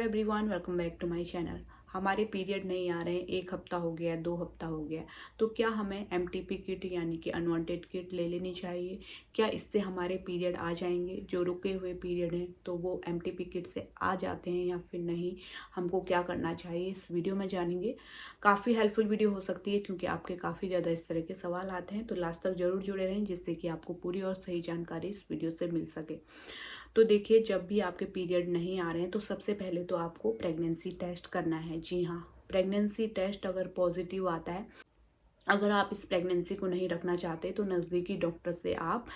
Everyone, welcome back to my channel. हमारे period नहीं आ रहे हैं, 1 हफ्ता हो गया, 2 हफ्ता हो गया, तो क्या हमें एमटीपी किट यानी कि अनवांटेड किट ले लेनी चाहिए? क्या इससे हमारे पीरियड आ जाएंगे? जो रुके हुए पीरियड हैं तो वो एमटीपी किट से आ जाते हैं या फिर नहीं? हमको क्या करना चाहिए इस वीडियो में जानेंगे। काफ़ी हेल्पफुल वीडियो हो सकती है क्योंकि आपके काफ़ी ज़्यादा इस तरह के सवाल आते हैं, तो लास्ट तक ज़रूर जुड़े रहें जिससे कि आपको पूरी और सही जानकारी इस वीडियो से मिल सके। तो देखिए, जब भी आपके पीरियड नहीं आ रहे हैं तो सबसे पहले तो आपको प्रेगनेंसी टेस्ट करना है। जी हाँ, प्रेगनेंसी टेस्ट अगर पॉजिटिव आता है, अगर आप इस प्रेगनेंसी को नहीं रखना चाहते तो नज़दीकी डॉक्टर से आप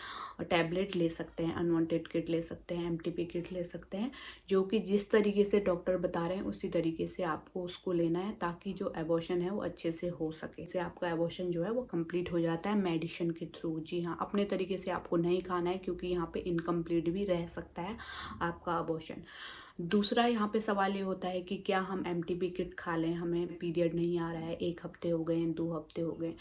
टैबलेट ले सकते हैं, अनवांटेड किट ले सकते हैं, एमटीपी किट ले सकते हैं, जो कि जिस तरीके से डॉक्टर बता रहे हैं उसी तरीके से आपको उसको लेना है ताकि जो एबॉर्शन है वो अच्छे से हो सके। इससे आपका एबॉर्शन जो है वो कंप्लीट हो जाता है मेडिसिन के थ्रू। जी हाँ, अपने तरीके से आपको नहीं खाना है क्योंकि यहाँ पे इनकम्प्लीट भी रह सकता है आपका एबॉर्शन। दूसरा यहाँ पे सवाल ये होता है कि क्या हम एमटीपी किट खा लें, हमें पीरियड नहीं आ रहा है, 1 हफ्ते हो गए हैं, 2 हफ्ते हो गए,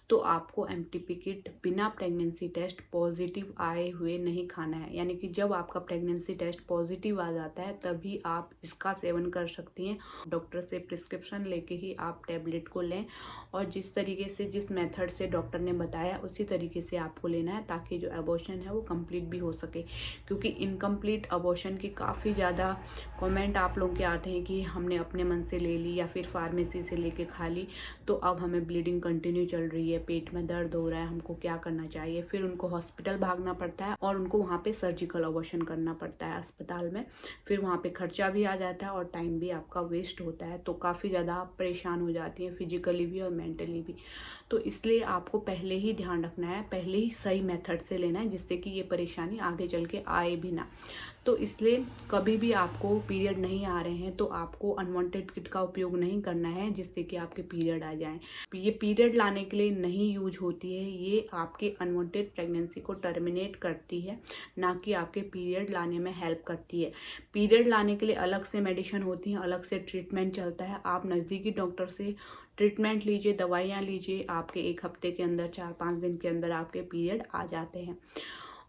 तो आपको एमटीपी किट बिना प्रेगनेंसी टेस्ट पॉजिटिव आए हुए नहीं खाना है। यानी कि जब आपका प्रेगनेंसी टेस्ट पॉजिटिव आ जाता है तभी आप इसका सेवन कर सकती हैं। डॉक्टर से प्रिस्क्रिप्शन लेके ही आप टैबलेट को लें और जिस तरीके से, जिस मेथड से डॉक्टर ने बताया उसी तरीके से आपको लेना है ताकि जो एबॉर्शन है वो कंप्लीट भी हो सके। क्योंकि इनकम्प्लीट एबॉर्शन की काफ़ी ज़्यादा कमेंट आप लोगों के आते हैं कि हमने अपने मन से ले ली या फिर फार्मेसी से लेके खा ली, तो अब हमें ब्लीडिंग कंटिन्यू चल रही है, पेट में दर्द हो रहा है, हमको क्या करना चाहिए। फिर उनको हॉस्पिटल भागना पड़ता है और उनको वहाँ पे सर्जिकल अबॉर्शन करना पड़ता है अस्पताल में। फिर वहाँ पे खर्चा भी आ जाता है और टाइम भी आपका वेस्ट होता है, तो काफ़ी ज़्यादा आप परेशान हो जाती हैं फिजिकली भी और मेंटली भी। तो इसलिए आपको पहले ही ध्यान रखना है, पहले ही सही मेथड से लेना है जिससे कि ये परेशानी आगे चल के आए भी ना। तो इसलिए कभी भी आपको पीरियड नहीं आ रहे हैं तो आपको अनवांटेड किट का उपयोग नहीं करना है जिससे कि आपके पीरियड आ जाएं। ये पीरियड लाने के लिए नहीं यूज होती है, ये आपके अनवांटेड प्रेगनेंसी को टर्मिनेट करती है, ना कि आपके पीरियड लाने में हेल्प करती है। पीरियड लाने के लिए अलग से मेडिसिन होती हैं, अलग से ट्रीटमेंट चलता है। आप नज़दीकी डॉक्टर से ट्रीटमेंट लीजिए, दवाइयाँ लीजिए, आपके 1 हफ्ते के अंदर, 4-5 दिन के अंदर आपके पीरियड आ जाते हैं।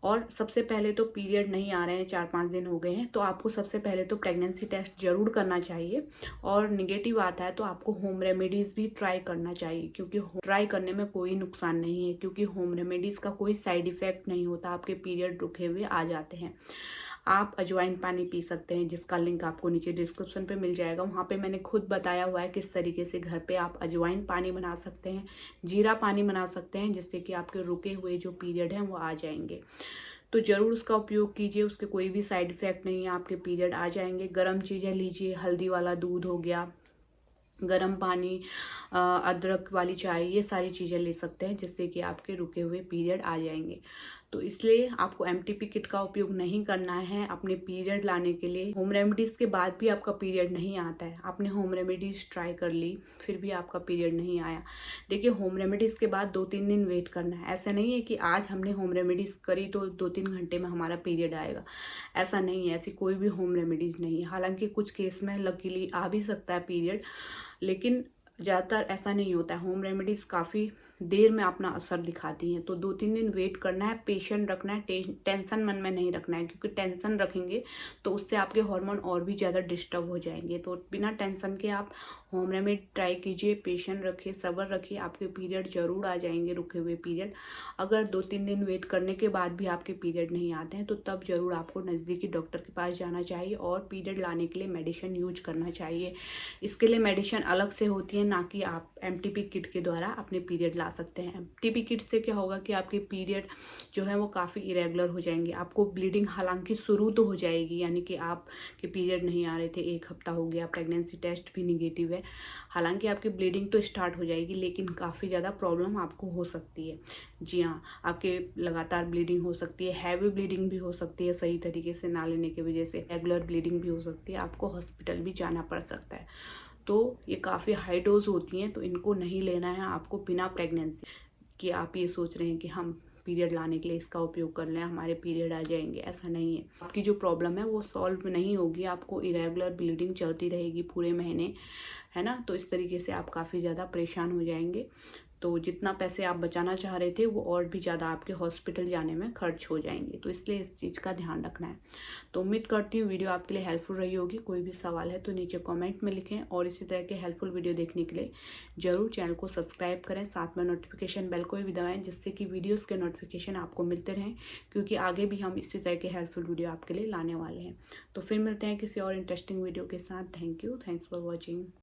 और सबसे पहले तो पीरियड नहीं आ रहे हैं, 4-5 दिन हो गए हैं, तो आपको सबसे पहले तो प्रेगनेंसी टेस्ट ज़रूर करना चाहिए। और निगेटिव आता है तो आपको होम रेमेडीज़ भी ट्राई करना चाहिए क्योंकि ट्राई करने में कोई नुकसान नहीं है, क्योंकि होम रेमेडीज़ का कोई साइड इफ़ेक्ट नहीं होता, आपके पीरियड रुके हुए आ जाते हैं। आप अजवाइन पानी पी सकते हैं जिसका लिंक आपको नीचे डिस्क्रिप्शन पे मिल जाएगा। वहाँ पे मैंने खुद बताया हुआ है किस तरीके से घर पे आप अजवाइन पानी बना सकते हैं, जीरा पानी बना सकते हैं, जिससे कि आपके रुके हुए जो पीरियड हैं वो आ जाएंगे। तो ज़रूर उसका उपयोग कीजिए, उसके कोई भी साइड इफ़ेक्ट नहीं है, आपके पीरियड आ जाएंगे। गर्म चीज़ें लीजिए, हल्दी वाला दूध हो गया, गर्म पानी, अदरक वाली चाय, ये सारी चीज़ें ले सकते हैं जिससे कि आपके रुके हुए पीरियड आ जाएंगे। तो इसलिए आपको एमटीपी किट का उपयोग नहीं करना है अपने पीरियड लाने के लिए। होम रेमेडीज़ के बाद भी आपका पीरियड नहीं आता है, आपने होम रेमेडीज़ ट्राई कर ली फिर भी आपका पीरियड नहीं आया, देखिए होम रेमेडीज़ के बाद 2-3 दिन वेट करना है। ऐसा नहीं है कि आज हमने होम रेमेडीज़ करी तो 2-3 घंटे में हमारा पीरियड आएगा, ऐसा नहीं है, ऐसी कोई भी होम रेमेडीज़ नहीं है। हालांकि कुछ केस में लकीली आ भी सकता है पीरियड, लेकिन ज़्यादातर ऐसा नहीं होता है। होम रेमेडीज़ काफ़ी देर में अपना असर दिखाती हैं, तो 2-3 दिन वेट करना है, पेशेंट रखना है, टेंशन मन में नहीं रखना है, क्योंकि टेंशन रखेंगे तो उससे आपके हार्मोन और भी ज़्यादा डिस्टर्ब हो जाएंगे। तो बिना टेंशन के आप होम रेमेडी ट्राई कीजिए, पेशेंट रखिए, सब्र रखिए, आपके पीरियड ज़रूर आ जाएंगे, रुके हुए पीरियड। अगर 2-3 दिन वेट करने के बाद भी आपके पीरियड नहीं आते हैं तो तब ज़रूर आपको नज़दीकी डॉक्टर के पास जाना चाहिए और पीरियड लाने के लिए मेडिसिन यूज करना चाहिए। इसके लिए मेडिसिन अलग से होती है, ना कि आप एमटीपी किट के द्वारा अपने पीरियड ला सकते हैं। एमटीपी किट से क्या होगा कि आपके पीरियड जो है वो काफ़ी इरेगुलर हो जाएंगे, आपको ब्लीडिंग हालांकि शुरू तो हो जाएगी, यानी कि आपके पीरियड नहीं आ रहे थे, 1 हफ्ता हो गया, प्रेगनेंसी टेस्ट भी निगेटिव है, हालांकि आपकी ब्लीडिंग तो स्टार्ट हो जाएगी, लेकिन काफ़ी ज़्यादा प्रॉब्लम आपको हो सकती है। जी हाँ, आपके लगातार ब्लीडिंग हो सकती है, हैवी ब्लीडिंग भी हो सकती है, सही तरीके से ना लेने की वजह से रेगुलर ब्लीडिंग भी हो सकती है, आपको हॉस्पिटल भी जाना पड़ सकता है। तो ये काफ़ी हाई डोज होती हैं, तो इनको नहीं लेना है आपको बिना प्रेगनेंसी कि आप ये सोच रहे हैं कि हम पीरियड लाने के लिए इसका उपयोग कर लें, हमारे पीरियड आ जाएंगे, ऐसा नहीं है। आपकी जो प्रॉब्लम है वो सॉल्व नहीं होगी, आपको इरेगुलर ब्लीडिंग चलती रहेगी पूरे महीने, है ना। तो इस तरीके से आप काफ़ी ज़्यादा परेशान हो जाएंगे। तो जितना पैसे आप बचाना चाह रहे थे वो और भी ज़्यादा आपके हॉस्पिटल जाने में खर्च हो जाएंगे। तो इसलिए इस चीज़ का ध्यान रखना है। तो उम्मीद करती हूँ वीडियो आपके लिए हेल्पफुल रही होगी। कोई भी सवाल है तो नीचे कमेंट में लिखें, और इसी तरह के हेल्पफुल वीडियो देखने के लिए ज़रूर चैनल को सब्सक्राइब करें, साथ में नोटिफिकेशन बेल को भी दबाएं, जिससे कि वीडियोज़ के नोटिफिकेशन आपको मिलते रहें, क्योंकि आगे भी हम इसी तरह के हेल्पफुल वीडियो आपके लिए लाने वाले हैं। तो फिर मिलते हैं किसी और इंटरेस्टिंग वीडियो के साथ। Thank you, thanks for watching.